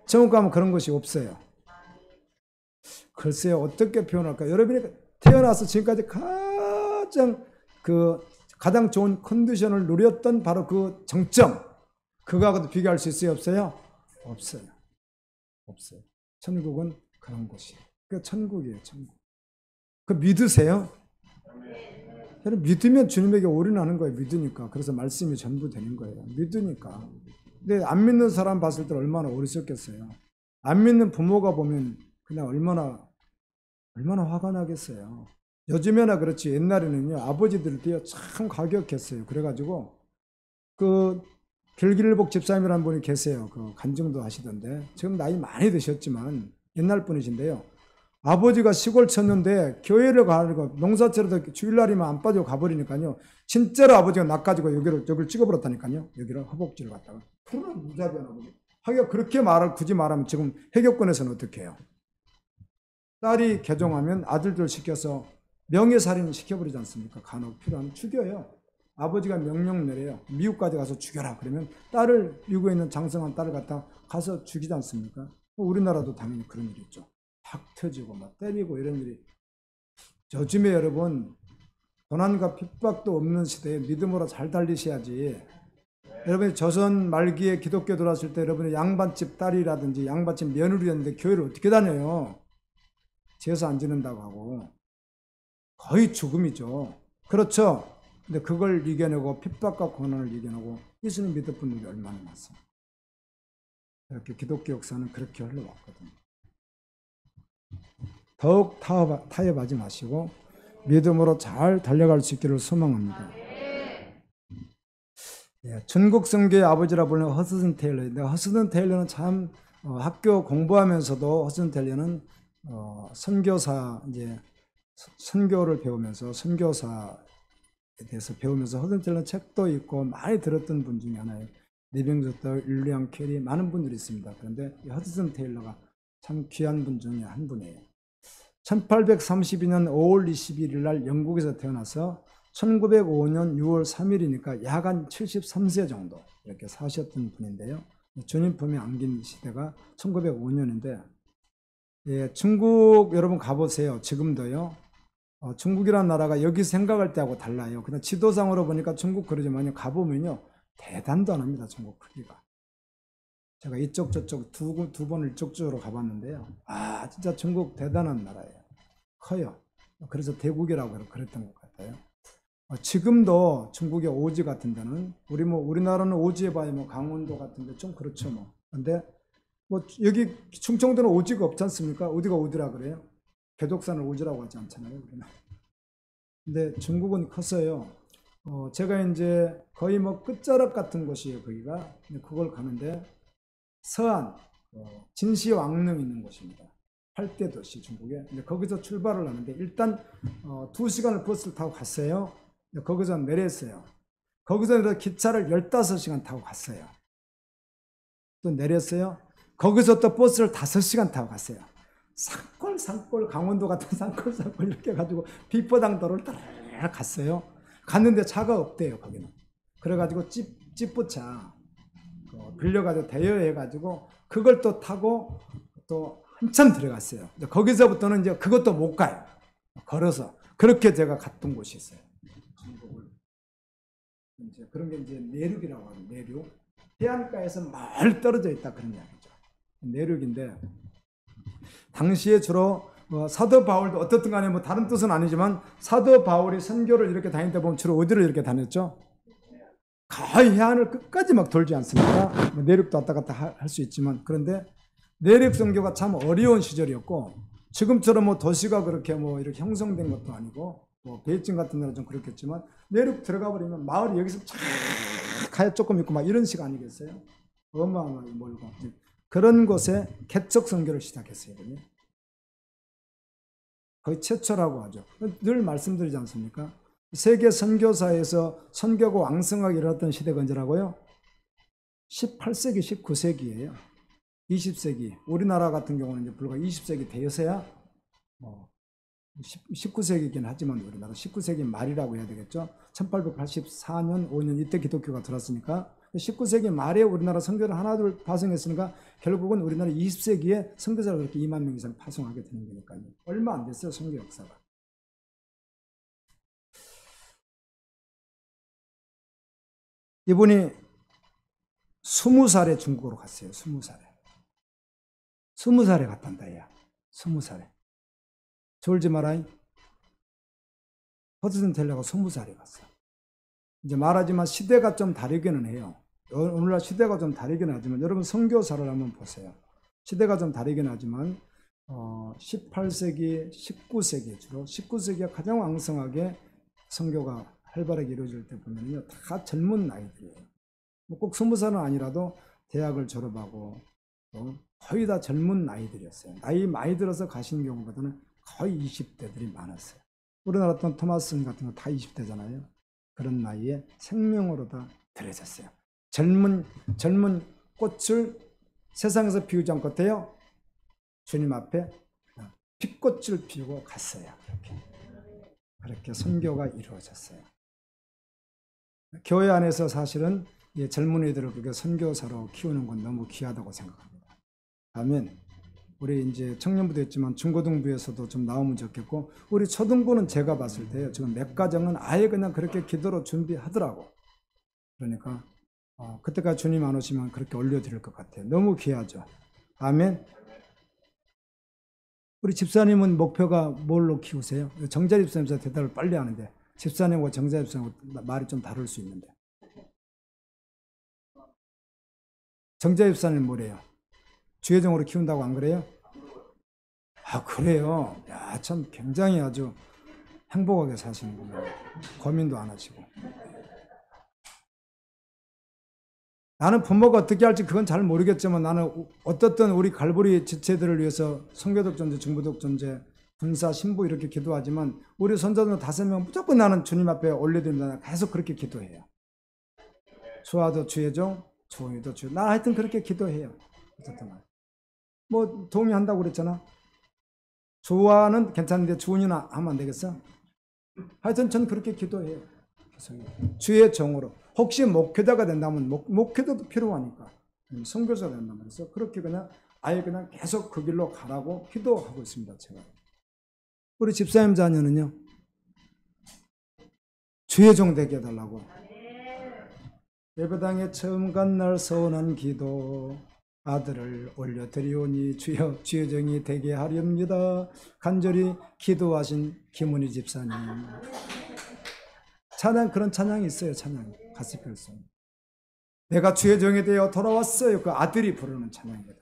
천국 가면 그런 것이 없어요. 글쎄요, 어떻게 표현할까요? 여러분이 태어나서 지금까지 가장 좋은 컨디션을 누렸던 바로 그 정점, 그거하고도 비교할 수 있어요? 없어요? 없어요. 없어요. 천국은 그런 곳이에요. 그 천국이에요, 천국. 그 믿으세요? 여러분 믿으면 주님에게 올인하는 거예요. 믿으니까. 그래서 말씀이 전부 되는 거예요. 믿으니까. 근데 안 믿는 사람 봤을 때 얼마나 어리석겠어요. 안 믿는 부모가 보면 그냥 얼마나 화가 나겠어요. 요즘에나 그렇지 옛날에는요 아버지들도요 참 과격했어요. 그래가지고 그 길길복 집사님이라는 분이 계세요. 그 간증도 하시던데 지금 나이 많이 드셨지만 옛날 분이신데요. 아버지가 시골 쳤는데 교회를 가고 농사철에도 주일날이면 안 빠지고 가버리니까요. 진짜로 아버지가 낚아지고 여기를 찍어버렸다니까요. 여기를 허벅지를 갖다가. 푸른 무자비한 아버지. 하기가 그렇게 굳이 말하면 지금 해교권에서는 어떻게 해요? 딸이 개종하면 아들들 시켜서 명예살인 시켜버리지 않습니까? 간혹 필요하면 죽여요. 아버지가 명령 내려요. 미국까지 가서 죽여라. 그러면 딸을, 미국에 있는 장성한 딸을 갖다 가서 죽이지 않습니까? 우리나라도 당연히 그런 일이 있죠. 팍 터지고 막 때리고 이런 일이. 요즘에 여러분 고난과 핍박도 없는 시대에 믿음으로 잘 달리셔야지. 여러분이 조선 말기에 기독교 들어왔을 때 여러분이 양반집 딸이라든지 양반집 며느리였는데 교회를 어떻게 다녀요? 제사 안 지는다고 하고 거의 죽음이죠. 그렇죠? 근데 그걸 이겨내고 핍박과 고난을 이겨내고 예수님 믿을 분들이 얼마나 많습니까? 이렇게 기독교 역사는 그렇게 흘러왔거든요. 더욱 타협하지 마시고 믿음으로 잘 달려갈 수 있기를 소망합니다. 예, 전국 선교의 아버지라 불리는 허스든 테일러인데 허스든 테일러는 참 학교 공부하면서도 허스든 테일러는 선교사 이제 선교를 배우면서 선교사에 대해서 배우면서 허스든 테일러 책도 읽고 많이 들었던 분 중에 하나예요. 리빙스턴, 윌리엄 캐리 많은 분들이 있습니다. 그런데 허스든 테일러가 참 귀한 분 중에 한 분이에요. 1832년 5월 21일 날 영국에서 태어나서 1905년 6월 3일이니까 약 한 73세 정도 이렇게 사셨던 분인데요. 주님 품에 안긴 시대가 1905년인데 예, 중국 여러분 가보세요. 지금도요. 중국이라는 나라가 여기 생각할 때하고 달라요. 그냥 지도상으로 보니까 중국 그러지만요. 가보면요. 대단도 안 합니다. 중국 크기가. 제가 이쪽 저쪽 두 번을 이쪽 쪽으로 가봤는데요. 아 진짜 중국 대단한 나라예요. 커요. 그래서 대국이라고 그랬던 것 같아요. 지금도 중국의 오지 같은 데는 우리나라는 오지에 봐야 강원도 같은데 좀 그렇죠 뭐. 근데 여기 충청도는 오지가 없지 않습니까? 어디가 오지라 그래요? 개독산을 오지라고 하지 않잖아요. 우리는. 근데 중국은 컸어요. 제가 이제 거의 끝자락 같은 곳이에요. 거기가. 그걸 가는데 서안 진시황릉 있는 곳입니다. 8대 도시 중국에. 근데 거기서 출발을 하는데 일단 2시간을 버스를 타고 갔어요. 거기서 내렸어요. 거기서 기차를 15시간 타고 갔어요. 또 내렸어요. 거기서 또 버스를 5시간 타고 갔어요. 산골 강원도 같은 산골 이렇게 가지고 비포당도를 따라 갔어요. 갔는데 차가 없대요. 거기는. 그래가지고 찌뿌차 빌려가지고 대여해가지고 그걸 또 타고 또 한참 들어갔어요. 거기서부터는 이제 그것도 못 가요. 걸어서. 그렇게 제가 갔던 곳이 있어요. 이제 그런 게 이제 내륙이라고 하죠. 내륙. 해안가에서 멀리 떨어져 있다 그런 이야기죠. 내륙인데 당시에 주로 사도 바울도 어떻든 간에 다른 뜻은 아니지만 사도 바울이 선교를 이렇게 다닐 때 보면 주로 어디를 이렇게 다녔죠? 거의 해안을 끝까지 돌지 않습니까? 내륙도 왔다 갔다 할 수 있지만 그런데 내륙 선교가 참 어려운 시절이었고 지금처럼 도시가 그렇게 이렇게 형성된 것도 아니고 베이징 같은 데는 좀 그렇겠지만 내륙 들어가 버리면 마을이 여기서 쫙 가야 조금 있고 이런 식 아니겠어요? 어마어마하게 멀고 그런 곳에 개척 선교를 시작했어요. 거의 최초라고 하죠. 늘 말씀드리지 않습니까? 세계 선교사에서 선교가 왕성하게 일어났던 시대가 언제라고요? 18세기, 19세기예요. 20세기. 우리나라 같은 경우는 이제 불과 20세기 되어서야 19세기이긴 하지만 우리나라 19세기 말이라고 해야 되겠죠. 1884년, 5년 이때 기독교가 들었으니까 19세기 말에 우리나라 선교를 하나둘 파송했으니까 결국은 우리나라 20세기에 선교사를 그렇게 2만 명 이상 파송하게 되는 거니까요. 얼마 안 됐어요, 선교 역사가. 이분이 20살에 중국으로 갔어요. 20살에. 20살에 갔단다, 야. 20살에. 졸지 마라이. 허드슨 텔러가 20살에 갔어요. 이제 말하지만 시대가 좀 다르기는 해요. 오늘날 시대가 좀 다르긴 하지만 여러분 선교사를 한번 보세요. 시대가 좀 다르긴 하지만 18세기, 19세기 주로 19세기가 가장 왕성하게 선교가 활발하게 이루어질 때 보면요, 다 젊은 나이들이에요. 꼭 20살은 아니라도 대학을 졸업하고 거의 다 젊은 나이들이었어요. 나이 많이 들어서 가신 경우보다는 거의 20대들이 많았어요. 우리나라 어떤 토마스슨 같은 거 다 20대잖아요. 그런 나이에 생명으로 다 들여졌어요. 젊은 꽃을 세상에서 피우지 않고 어때요? 주님 앞에 빛꽃을 피우고 갔어요. 그렇게 선교가 이루어졌어요. 교회 안에서 사실은 젊은이들을 그렇게 선교사로 키우는 건 너무 귀하다고 생각합니다. 아멘. 우리 이제 청년부도 있지만 중고등부에서도 좀 나오면 좋겠고, 우리 초등부는 제가 봤을 때요, 지금 몇 가정은 아예 그냥 그렇게 기도로 준비하더라고. 그러니까 그때까지 주님 안 오시면 그렇게 올려드릴 것 같아요. 너무 귀하죠. 아멘. 우리 집사님은 목표가 뭘로 키우세요? 정자 집사님께서 대답을 빨리 하는데, 집사님과 정자 집사님하고 말이 좀 다를 수 있는데. 정자 집사님 뭐래요? 주혜정으로 키운다고 안 그래요? 아, 그래요? 야, 참 굉장히 아주 행복하게 사시는군요. 고민도 안 하시고. 나는 부모가 어떻게 할지 그건 잘 모르겠지만, 나는 어떻든 우리 갈보리 지체들을 위해서 성교독 존재, 중부독 존재, 군사, 신부 이렇게 기도하지만, 우리 손자들 5명 무조건 나는 주님 앞에 올려드린다. 계속 그렇게 기도해요. 수아도 주혜정, 조은이도 주혜정. 나 하여튼 그렇게 기도해요. 어쨌든 뭐 동의한다고 그랬잖아. 조아는 괜찮은데 주은이는 하면 안 되겠어? 하여튼 전 그렇게 기도해요. 주의 정으로. 혹시 목회자가 된다면 목회자도 필요하니까 선교사가 된다면, 그래서 그렇게 그냥 아예 그냥 계속 그 길로 가라고 기도하고 있습니다. 제가. 우리 집사님 자녀는요, 주의 종 되게 해달라고. 예배당에 처음 간 날 서운한 기도, 아들을 올려드리오니 주여 주의 종이 되게 하렵니다. 간절히 기도하신 김은희 집사님. 찬양, 그런 찬양이 있어요. 찬양 가스펠송. 내가 주의 종이 되어 돌아왔어요. 그 아들이 부르는 찬양이거든요.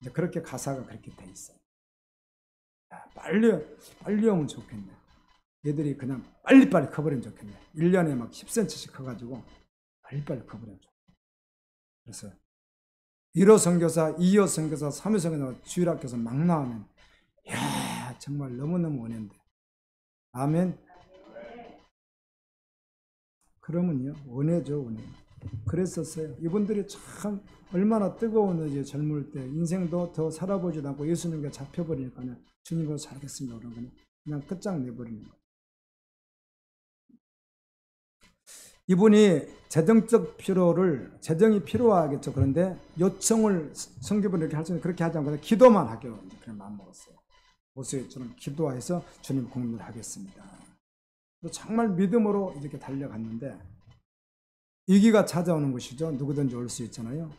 이제 그렇게 가사가 그렇게 돼 있어요. 야, 빨리 오면 좋겠네. 얘들이 그냥 빨리빨리 커버리면 좋겠네. 1년에 막 10cm씩 커가지고 빨리빨리 커버리면 좋겠네. 그래서 1호 선교사, 2호 선교사, 3호 선교사 주일학교에서 막 나오면, 야, 정말 너무너무 원했는데. 아멘. 그러면요, 원해죠, 원해. 그랬었어요. 이분들이 참 얼마나 뜨거운 이제 젊을 때 인생도 더 살아보지도 않고 예수님과 잡혀버리니까 주님으로 살겠습니다. 그러면 그냥 끝장내버리는 거예요. 이분이 재정적 필요를, 재정이 필요하겠죠. 그런데 요청을 성교분이 이렇게 할 수 있는, 그렇게 하지 않고 기도만 하기로 그런 마음 먹었어요. 모세처럼 기도해서 주님 공부를 하겠습니다. 정말 믿음으로 이렇게 달려갔는데 위기가 찾아오는 것이죠. 누구든지 올 수 있잖아요.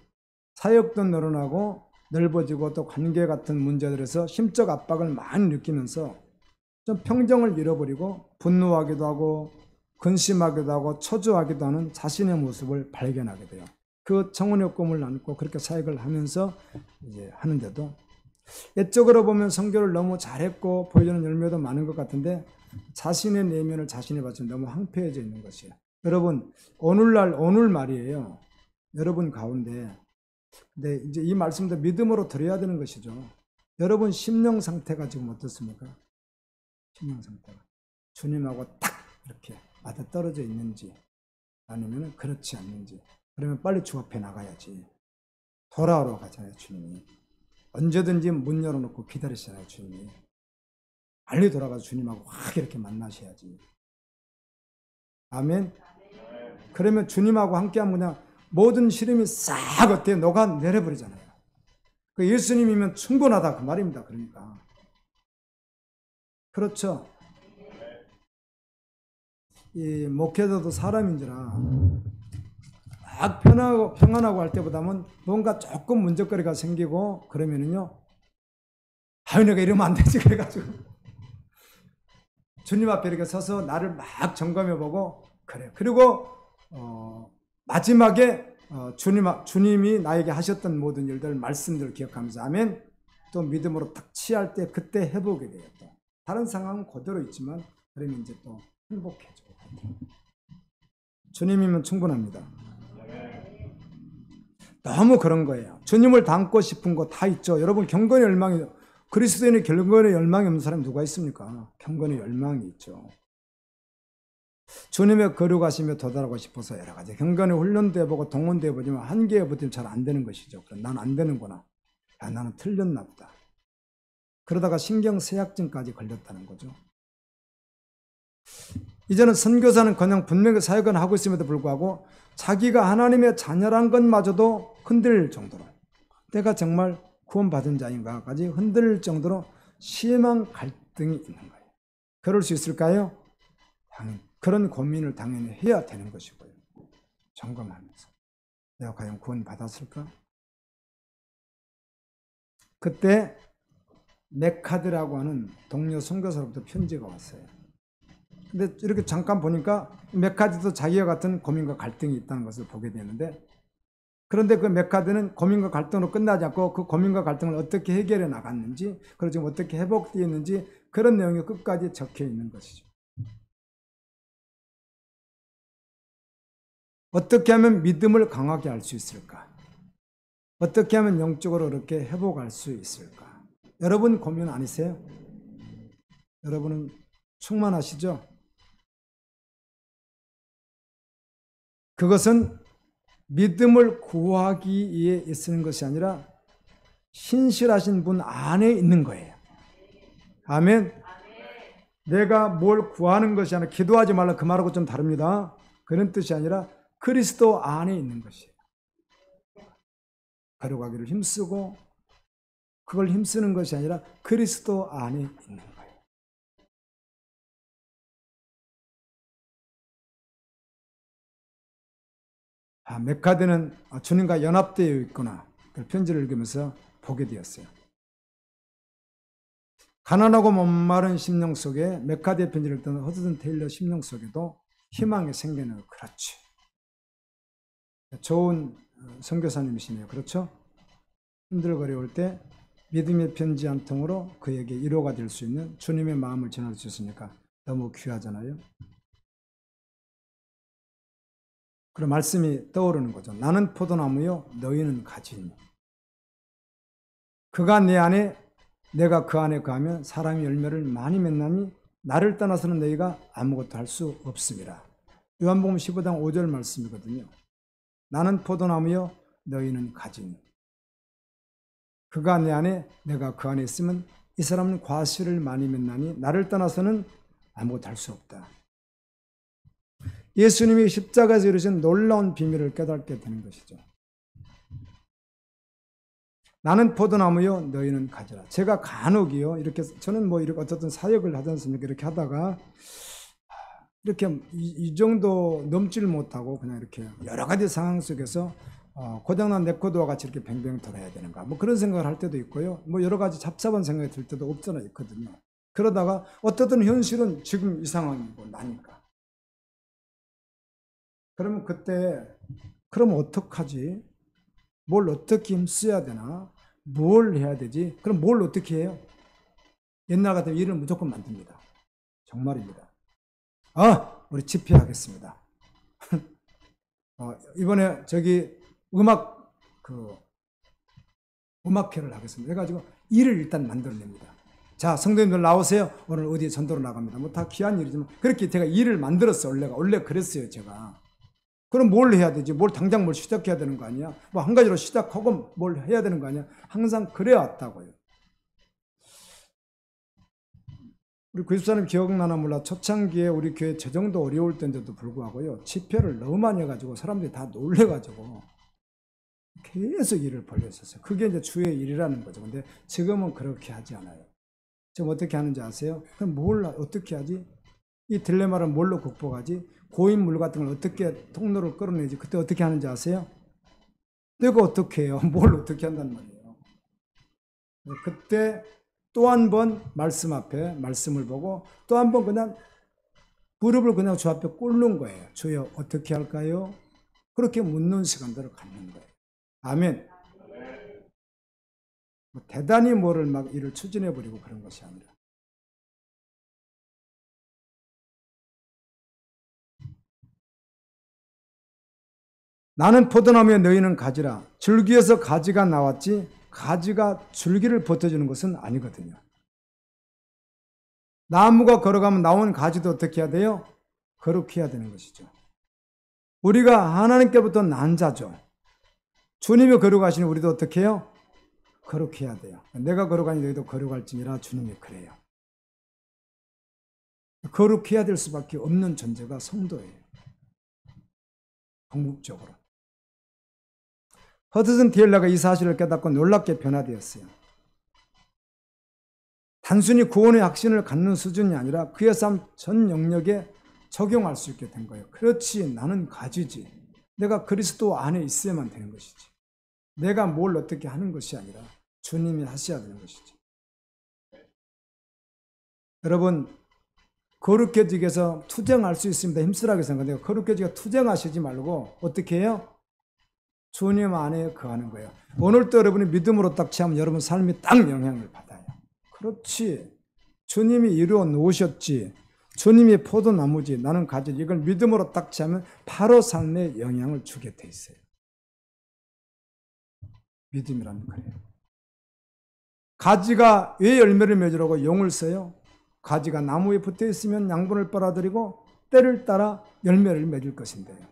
사역도 늘어나고 넓어지고 또 관계 같은 문제들에서 심적 압박을 많이 느끼면서 좀 평정을 잃어버리고 분노하기도 하고 근심하기도 하고 초조하기도 하는 자신의 모습을 발견하게 돼요. 그 청혼의 꿈을 안고 그렇게 사역을 하면서 이제 하는데도 옛적으로 보면 선교를 너무 잘했고 보여주는 열매도 많은 것 같은데 자신의 내면을 자신이 봐서 너무 황폐해져 있는 것이에요. 여러분, 오늘 말이에요. 여러분 가운데. 근데 이제 이 말씀도 믿음으로 드려야 되는 것이죠. 여러분 심령 상태가 지금 어떻습니까? 심령 상태가. 주님하고 딱 이렇게 맞아 떨어져 있는지 아니면 그렇지 않는지. 그러면 빨리 주 앞에 나가야지. 돌아오러 가잖아요, 주님이. 언제든지 문 열어놓고 기다리시잖아요, 주님이. 빨리 돌아가서 주님하고 확 이렇게 만나셔야지. 아멘. 그러면 주님하고 함께하면 그냥 모든 시름이 싹 어때요? 녹아내려버리잖아요. 그 예수님이면 충분하다 그 말입니다. 그러니까. 그렇죠. 이 목회자도 사람인지라 막 평안하고 할 때보다는 뭔가 조금 문제거리가 생기고 그러면은요, 아유 내가 이러면 안 되지 그래가지고 주님 앞에 이렇게 서서 나를 막 점검해보고 그래요. 그리고 마지막에 주님이 나에게 하셨던 모든 일들 말씀들을 기억하면서 아멘. 또 믿음으로 딱 취할 때 그때 회복이 돼요. 또 다른 상황은 그대로 있지만 그러면 이제 또 행복해져요. 주님이면 충분합니다. 너무 그런 거예요. 주님을 닮고 싶은 거 다 있죠. 여러분 경건의 열망이, 그리스도인의 경건의 열망이 없는 사람이 누가 있습니까? 경건의 열망이 있죠. 주님의 거룩하심에 도달하고 싶어서 여러 가지 경건의 훈련도 해보고 동원도 해보지만 한계에 버티면 잘 안 되는 것이죠. 난 안 되는구나. 야, 나는 틀렸나 보다. 그러다가 신경쇠약증까지 걸렸다는 거죠. 이제는 선교사는 그냥 분명히 사역은 하고 있음에도 불구하고 자기가 하나님의 자녀란 것마저도 흔들릴 정도로, 내가 정말 구원받은 자인가까지 흔들릴 정도로 심한 갈등이 있는 거예요. 그럴 수 있을까요? 당연히 그런 고민을 당연히 해야 되는 것이고요. 점검하면서 내가 과연 구원받았을까? 그때 메카드라고 하는 동료 선교사로부터 편지가 왔어요. 근데 이렇게 잠깐 보니까 메카드도 자기와 같은 고민과 갈등이 있다는 것을 보게 되는데, 그런데 그 메카드는 고민과 갈등으로 끝나지 않고 그 고민과 갈등을 어떻게 해결해 나갔는지, 그리고 지금 어떻게 회복되었는지 그런 내용이 끝까지 적혀 있는 것이죠. 어떻게 하면 믿음을 강하게 할 수 있을까? 어떻게 하면 영적으로 그렇게 회복할 수 있을까? 여러분 고민 아니세요? 여러분은 충만하시죠? 그것은 믿음을 구하기 위해 쓰는 것이 아니라 신실하신 분 안에 있는 거예요. 아멘. 내가 뭘 구하는 것이 아니라, 기도하지 말라 그 말하고 좀 다릅니다. 그런 뜻이 아니라 그리스도 안에 있는 것이에요. 거룩하기를 힘쓰고, 그걸 힘쓰는 것이 아니라 그리스도 안에 있는 거예요. 메카드는 주님과 연합되어 있구나. 그 편지를 읽으면서 보게 되었어요. 가난하고 목마른 심령 속에, 메카드의 편지를 읽던 허드슨 테일러 심령 속에도 희망이 생기는, 그렇지. 좋은 선교사님이시네요. 그렇죠? 힘들거려올 때 믿음의 편지 한 통으로 그에게 위로가 될 수 있는 주님의 마음을 전할 수 있으니까 너무 귀하잖아요. 그런 말씀이 떠오르는 거죠. 나는 포도나무요 너희는 가지니, 그가 내 안에 내가 그 안에 거하면 사람이 열매를 많이 맺나니 나를 떠나서는 너희가 아무것도 할 수 없습니다. 요한복음 15장 5절 말씀이거든요. 나는 포도나무요 너희는 가지니, 그가 내 안에 내가 그 안에 있으면 이 사람은 과실을 많이 맺나니 나를 떠나서는 아무것도 할 수 없다. 예수님이 십자가에서 이루신 놀라운 비밀을 깨닫게 되는 것이죠. 나는 포도나무요 너희는 가지라. 제가 간혹이요, 이렇게 저는 뭐 이렇게 어쨌든 사역을 하지 않습니까? 이렇게 하다가 이렇게 이 정도 넘지를 못하고 그냥 이렇게 여러 가지 상황 속에서 고장난 레코드와 같이 이렇게 뱅뱅 돌아야 되는가, 뭐 그런 생각을 할 때도 있고요. 뭐 여러 가지 잡잡한 생각이 들 때도 없잖아 있거든요. 그러다가 어떻든 현실은 지금 이 상황이고 나니까, 그러면 그때 그럼 어떡하지? 뭘 어떻게 힘써야 되나? 뭘 해야 되지? 그럼 뭘 어떻게 해요? 옛날 같으면 일을 무조건 만듭니다. 정말입니다. 우리 집회하겠습니다. 이번에 저기 음악회를 하겠습니다. 해가지고 일을 일단 만들어냅니다. 자, 성도님들 나오세요. 오늘 어디에 전도로 나갑니다. 뭐 다 귀한 일이지만 그렇게 제가 일을 만들었어요. 원래 그랬어요, 제가. 그럼 뭘 해야 되지? 당장 뭘 시작해야 되는 거 아니야? 뭐 한 가지로 시작하고 뭘 해야 되는 거 아니야? 항상 그래 왔다고요. 우리 구집사님 기억나나 몰라, 초창기에 우리 교회 재정도 어려울 때인데도 불구하고요, 집회를 너무 많이 해가지고 사람들이 다 놀래가지고 계속 일을 벌렸었어요. 그게 이제 주의 일이라는 거죠. 근데 지금은 그렇게 하지 않아요. 지금 어떻게 하는지 아세요? 그럼 어떻게 하지? 이 딜레마를 뭘로 극복하지? 고인물 같은 걸 어떻게 통로를 끌어내지? 그때 어떻게 하는지 아세요? 내가 어떻게 해요? 뭘 어떻게 한단 말이에요. 그때 또 한 번 말씀 앞에 말씀을 보고 또 한 번 그냥 무릎을 그냥 주 앞에 꿇는 거예요. 주여 어떻게 할까요? 그렇게 묻는 시간들을 갖는 거예요. 아멘. 대단히 뭐를 막 일을 추진해버리고 그런 것이 아니라 나는 포도나무에 너희는 가지라. 줄기에서 가지가 나왔지 가지가 줄기를 버텨주는 것은 아니거든요. 나무가 걸어가면 나온 가지도 어떻게 해야 돼요? 거룩해야 되는 것이죠. 우리가 하나님께부터 난 자죠. 주님이 거룩하시니 우리도 어떻게 해요? 거룩해야 돼요. 내가 거룩하니 너희도 거룩할지니라 주님이 그래요. 거룩해야 될 수밖에 없는 존재가 성도예요. 궁극적으로. 허드슨 테일러가 이 사실을 깨닫고 놀랍게 변화되었어요. 단순히 구원의 확신을 갖는 수준이 아니라 그의 삶 전 영역에 적용할 수 있게 된 거예요. 그렇지, 나는 가지지. 내가 그리스도 안에 있어야만 되는 것이지. 내가 뭘 어떻게 하는 것이 아니라 주님이 하셔야 되는 것이지. 여러분, 거룩해지기 위해서 투쟁할 수 있습니다. 힘쓰라고 생각해요. 거룩해지기 위해서 투쟁하시지 말고 어떻게 해요? 주님 안에 거하는 거예요. 오늘도 여러분이 믿음으로 딱 취하면 여러분 삶이 딱 영향을 받아요. 그렇지. 주님이 이루어 놓으셨지. 주님이 포도나무지. 나는 가지지. 이걸 믿음으로 딱 취하면 바로 삶에 영향을 주게 돼 있어요. 믿음이라는 거예요. 가지가 왜 열매를 맺으라고 용을 써요? 가지가 나무에 붙어 있으면 양분을 빨아들이고 때를 따라 열매를 맺을 것인데요.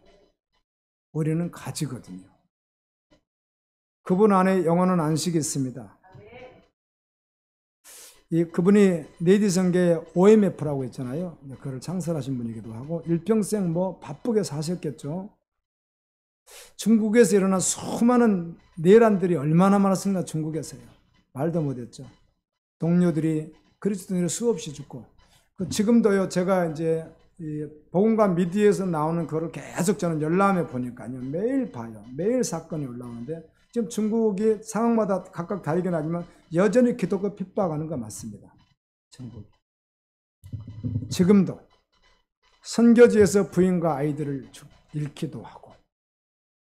우리는 가지거든요. 그분 안에 영원한 안식이 있습니다. 그분이 내디성계의 OMF라고 했잖아요. 그걸 창설하신 분이기도 하고 일평생 바쁘게 사셨겠죠. 중국에서 일어난 수많은 내란들이 얼마나 많았습니까? 중국에서요. 말도 못했죠. 동료들이 그리스도인을 수없이 죽고 지금도요. 제가 이제 복음과 미디어에서 나오는 그거를 계속 저는 열람해 보니까요. 매일 봐요. 매일 사건이 올라오는데 지금 중국이 상황마다 각각 다르긴 하지만 여전히 기독교 핍박하는 거 맞습니다. 중국. 지금도 선교지에서 부인과 아이들을 잃기도 하고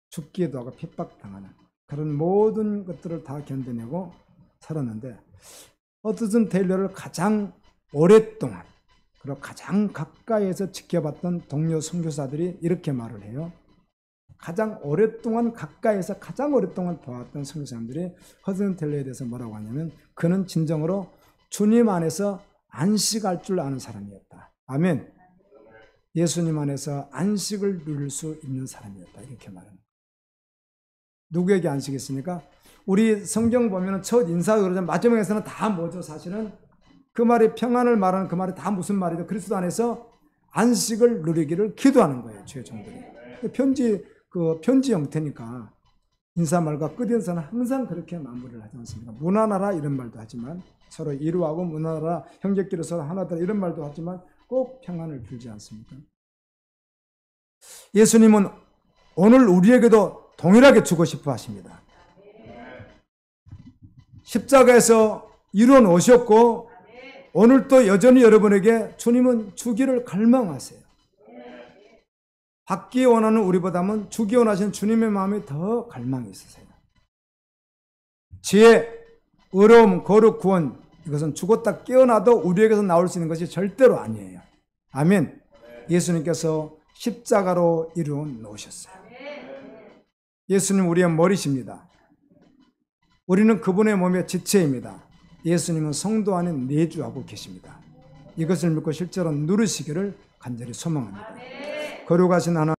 죽기도 하고 핍박당하는 그런 모든 것들을 다 견뎌내고 살았는데 허드슨 테일러를 가장 오랫동안 그리고 가장 가까이에서 지켜봤던 동료 선교사들이 이렇게 말을 해요. 가장 오랫동안 가까이에서 가장 오랫동안 보았던 선교사님들이 허드슨 테일러에 대해서 뭐라고 하냐면 그는 진정으로 주님 안에서 안식할 줄 아는 사람이었다. 아멘. 예수님 안에서 안식을 누릴 수 있는 사람이었다. 이렇게 말합니다. 누구에게 안식이 있습니까? 우리 성경 보면 첫 인사 그러자 마지막에서는 다 뭐죠? 사실은 그 말이 평안을 말하는 그 말이 다 무슨 말이죠? 그리스도 안에서 안식을 누리기를 기도하는 거예요. 주의 종들이. 편지 형태니까 인사말과 끝인사는 항상 그렇게 마무리를 하지 않습니까? 무난하라 이런 말도 하지만 서로 이루하고 무난하라 형제끼리 서로 하나다 이런 말도 하지만 꼭 평안을 빌지 않습니까? 예수님은 오늘 우리에게도 동일하게 주고 싶어 하십니다. 십자가에서 이루어 놓으셨고 오늘도 여전히 여러분에게 주님은 주기를 갈망하세요. 받기 원하는 우리보다는 주기 원하시는 주님의 마음이 더 갈망이 있으세요. 지혜, 의로움, 거룩, 구원 이것은 죽었다 깨어나도 우리에게서 나올 수 있는 것이 절대로 아니에요. 아멘. 예수님께서 십자가로 이루어 놓으셨어요. 예수님 우리의 머리십니다. 우리는 그분의 몸의 지체입니다. 예수님은 성도 안에 내주하고 계십니다. 이것을 믿고 실제로 누리시기를 간절히 소망합니다. 거룩하신 하나님